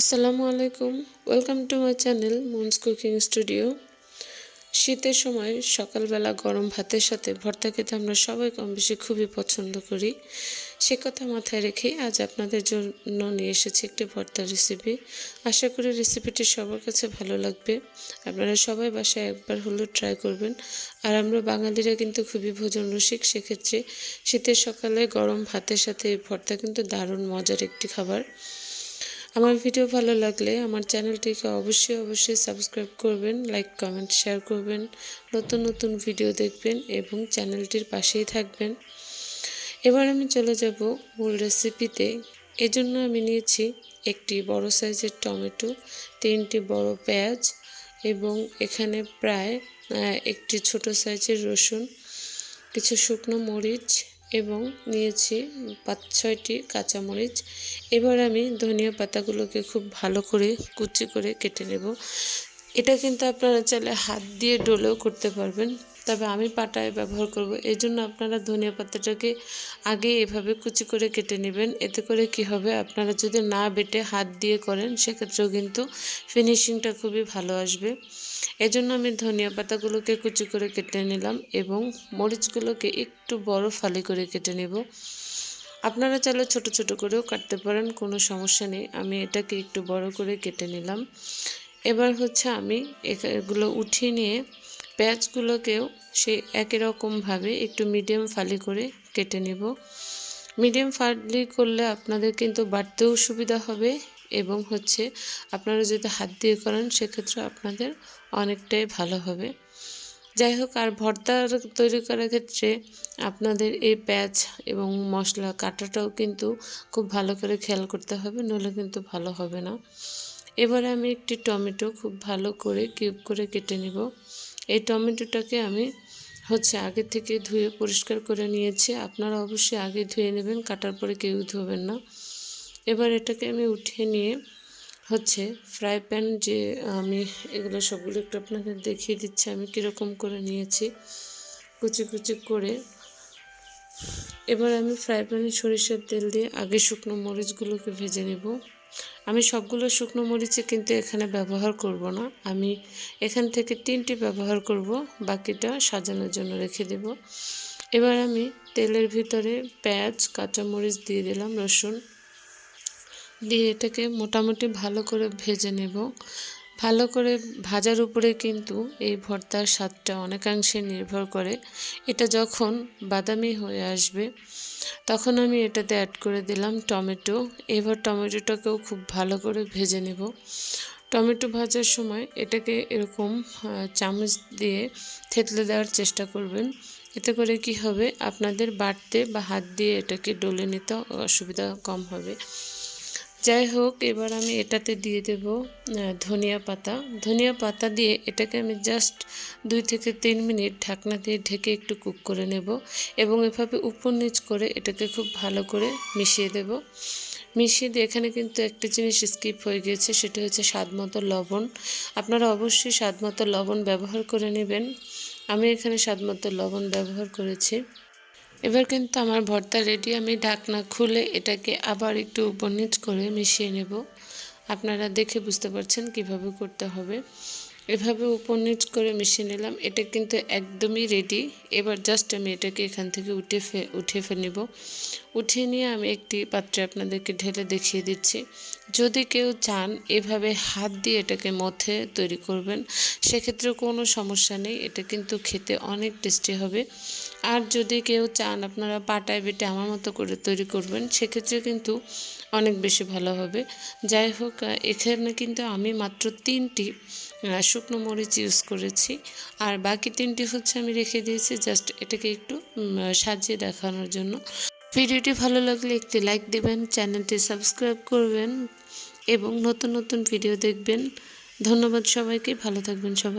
আসসালামু আলাইকুম, welcome to my channel moons cooking studio. শীতের সময় সকালবেলা গরম ভাতের সাথে ভর্তা খেতে আমরা সবাই কম বেশি খুবই পছন্দ করি। সে কথা মাথায় রেখে আজ আপনাদের জন্য নিয়ে এসেছি একটি ভর্তার রেসিপি। আশা করি রেসিপিটি সবার কাছে ভালো লাগবে। আপনারা সবাই বাসায় একবার হলেও ট্রাই করবেন। আর আমরা বাঙালিরা কিন্তু খুবই ভোজন রসিক, সেক্ষেত্রে শীতের সকালে গরম ভাতের সাথে এই ভর্তা কিন্তু দারুণ মজার একটি খাবার। আমার ভিডিও ভালো লাগলে আমার চ্যানেলটিকে অবশ্যই সাবস্ক্রাইব করবেন, লাইক কমেন্ট শেয়ার করবেন, নতুন নতুন ভিডিও দেখবেন এবং চ্যানেলটির পাশেই থাকবেন। এবার আমি চলে যাব মূল রেসিপিতে। এজন্য আমি নিয়েছি একটি বড় সাইজের টমেটো, 3টি বড় পেঁয়াজ এবং এখানে প্রায় একটি ছোট সাইজের রসুন, কিছু শুকনো মরিচ এবং নিয়েছি 5-6টি কাঁচামরিচ। এবার আমি ধনিয়া পাতাগুলোকে খুব ভালো করে কুচি করে কেটে নেব। এটা কিন্তু আপনারা চাইলে হাত দিয়ে ডলেও করতে পারবেন, তবে আমি পাটায় ব্যবহার করব। এই জন্য আপনারা ধনিয়া পাতাটাকে আগে এভাবে কুচি করে কেটে নেবেন। এতে করে কি হবে, আপনারা যদি না বেটে হাত দিয়ে করেন সেক্ষেত্রেও কিন্তু ফিনিশিংটা খুবই ভালো আসবে। এজন্য আমি ধনিয়া পাতাগুলোকে কুচি করে কেটে নিলাম এবং মরিচগুলোকে একটু বড় ফালি করে কেটে নেব। আপনারা চাইলে ছোট ছোট করেও কাটতে পারেন, কোনো সমস্যা নেই। আমি এটাকে একটু বড় করে কেটে নিলাম। এবার আমি এগুলো উঠিয়ে নিয়ে পেঁয়াজগুলোকেও সেই একই রকমভাবে একটু মিডিয়াম ফালি করে কেটে নেব। মিডিয়াম ফালি করলে আপনাদের কিন্তু বাটতেও সুবিধা হবে এবং আপনারা যদি হাত দিয়ে করেন সেক্ষেত্রে আপনাদের অনেকটাই ভালো হবে। যাই হোক, আর ভর্তা তৈরি করার ক্ষেত্রে আপনাদের এই পেঁয়াজ এবং মশলা কাটাটাও কিন্তু খুব ভালো করে খেয়াল করতে হবে, নইলে কিন্তু ভালো হবে না। এবারে আমি একটি টমেটো খুব ভালো করে কিউব করে কেটে নিব। এই টমেটোটাকে আমি আগে থেকে ধুয়ে পরিষ্কার করে নিয়েছি। আপনারা অবশ্যই আগে ধুয়ে নেবেন, কাটার পরে কেউ ধোবেন না। এবার এটাকে আমি উঠিয়ে নিয়ে ফ্রাই প্যান, যে আমি এগুলো সবগুলো একটু আপনাদের দেখিয়ে দিচ্ছি আমি কীরকম করে নিয়েছি কুচি কুচি করে। এবার আমি ফ্রাই প্যানে সরিষার তেল দিয়ে আগে শুকনো মরিচগুলোকে ভেজে নেব। আমি সবগুলো শুকনো মরিচে কিন্তু এখানে ব্যবহার করব না, আমি এখান থেকে 3টি ব্যবহার করব, বাকিটা সাজানোর জন্য রেখে দেব। এবার আমি তেলের ভিতরে পেঁয়াজ, কাঁচামরিচ দিয়ে দিলাম, রসুন দিয়ে এটাকে মোটামুটি ভালো করে ভেজে নেব। ভালো করে ভাজার উপরে কিন্তু এই ভর্তার স্বাদটা অনেকাংশে নির্ভর করে। এটা যখন বাদামি হয়ে আসবে তখন আমি এটাতে অ্যাড করে দিলাম টমেটো। এবার টমেটোটাকেও খুব ভালো করে ভেজে নেব। টমেটো ভাজার সময় এটাকে এরকম চামচ দিয়ে থেতলে দেওয়ার চেষ্টা করবেন। এতে করে কি হবে, আপনাদের বাটতে বা হাত দিয়ে এটাকে ডলে নিতে অসুবিধা কম হবে। যাই হোক, এবার আমি এটাতে দিয়ে দেব ধনিয়া পাতা। ধনিয়া পাতা দিয়ে এটাকে আমি জাস্ট 2 থেকে 3 মিনিট ঢাকনা দিয়ে ঢেকে একটু কুক করে নেব এবং এভাবে উপর নিচ করে এটাকে খুব ভালো করে মিশিয়ে দেব। মিশিয়ে দিয়ে এখানে কিন্তু একটা জিনিস স্কিপ হয়ে গিয়েছে, সেটা স্বাদ মতো লবণ। আপনারা অবশ্যই স্বাদ মতো লবণ ব্যবহার করে নেবেন। আমি এখানে স্বাদ মতো লবণ ব্যবহার করেছি। এবার কিন্তু আমার ভর্তা রেডি। আমি ঢাকনা খুলে এটাকে আবার একটু উপর নিচ করে মিশিয়ে নেব। আপনারা দেখে বুঝতে পারছেন কিভাবে করতে হবে। এভাবে উপর নিচ করে মিশিয়ে নিলাম। এটা কিন্তু একদমই রেডি। এবার জাস্ট আমি এটাকে এখান থেকে উঠিয়ে নেব। উঠিয়ে নিয়ে আমি একটি পাত্রে আপনাদেরকে ঢেলে দেখিয়ে দিচ্ছি। যদি কেউ চান এভাবে হাত দিয়ে এটাকে মথে তৈরি করবেন, সেক্ষেত্রে কোনো সমস্যা নেই, এটা কিন্তু খেতে অনেক টেস্টি হবে। আর যদি কেউ চান আপনারা পাটায় বেটে আমার মতো করে তৈরি করবেন, সেক্ষেত্রে কিন্তু অনেক বেশি ভালো হবে। যাই হোক, এখানে কিন্তু আমি মাত্র 3টি শুকনো মরিচ ইউজ করেছি, আর বাকি 3টি আমি রেখে দিয়েছি জাস্ট এটাকে একটু সাজিয়ে দেখানোর জন্য। ভিডিওটি ভালো লাগলে একটি লাইক দিবেন, চ্যানেলটি সাবস্ক্রাইব করবেন এবং নতুন নতুন ভিডিও দেখবেন। ধন্যবাদ সবাইকে, ভালো থাকবেন সবাই।